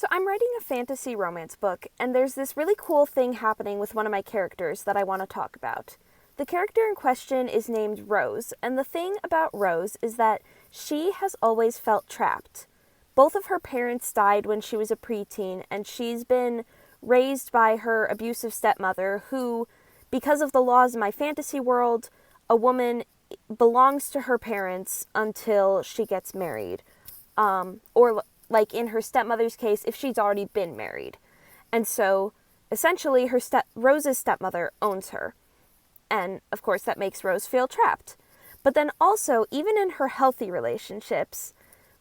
So I'm writing a fantasy romance book, and there's this really cool thing happening with one of my characters that I want to talk about. The character in question is named Rose, and the thing about Rose is that she has always felt trapped. Both of her parents died when she was a preteen, and she's been raised by her abusive stepmother, who, because of the laws in my fantasy world, a woman belongs to her parents until she gets married. Or like in her stepmother's case, if she's already been married. And so essentially Rose's stepmother owns her. And of course that makes Rose feel trapped. But then also, even in her healthy relationships,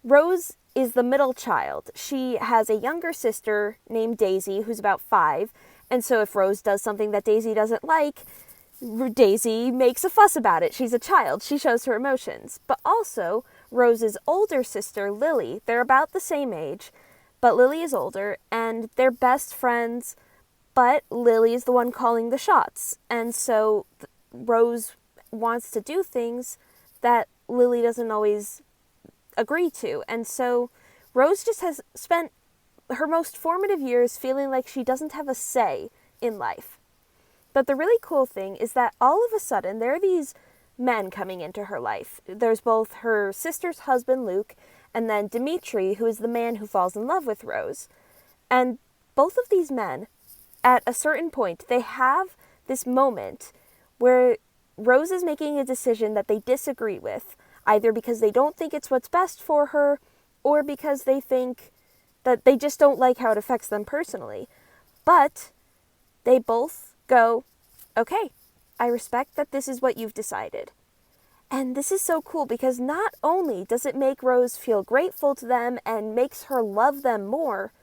Rose is the middle child. She has a younger sister named Daisy who's about 5, and so if Rose does something that Daisy doesn't like, Daisy makes a fuss about it. She's a child. She shows her emotions. But also, Rose's older sister, Lily, they're about the same age, but Lily is older, and they're best friends, but Lily is the one calling the shots. And so Rose wants to do things that Lily doesn't always agree to. And so Rose just has spent her most formative years feeling like she doesn't have a say in life. But the really cool thing is that all of a sudden there are these men coming into her life. There's both her sister's husband, Luke, and then Dimitri, who is the man who falls in love with Rose. And both of these men, at a certain point, they have this moment where Rose is making a decision that they disagree with, either because they don't think it's what's best for her, or because they think that they just don't like how it affects them personally. But they both go, okay, I respect that this is what you've decided. And this is so cool because not only does it make Rose feel grateful to them and makes her love them more,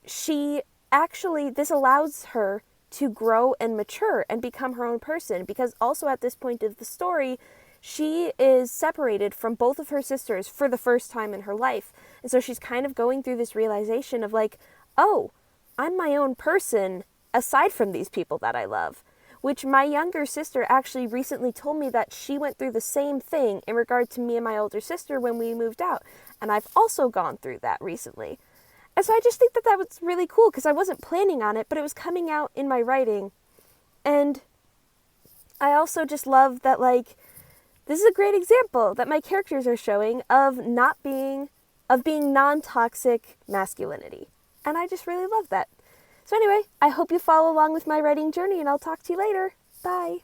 this allows her to grow and mature and become her own person, because also at this point of the story, she is separated from both of her sisters for the first time in her life. And so she's kind of going through this realization of like, oh, I'm my own person aside from these people that I love. Which my younger sister actually recently told me that she went through the same thing in regard to me and my older sister when we moved out. And I've also gone through that recently. And so I just think that that was really cool because I wasn't planning on it, but it was coming out in my writing. And I also just love that, like, this is a great example that my characters are showing of being non-toxic masculinity. And I just really love that. So anyway, I hope you follow along with my writing journey, and I'll talk to you later. Bye.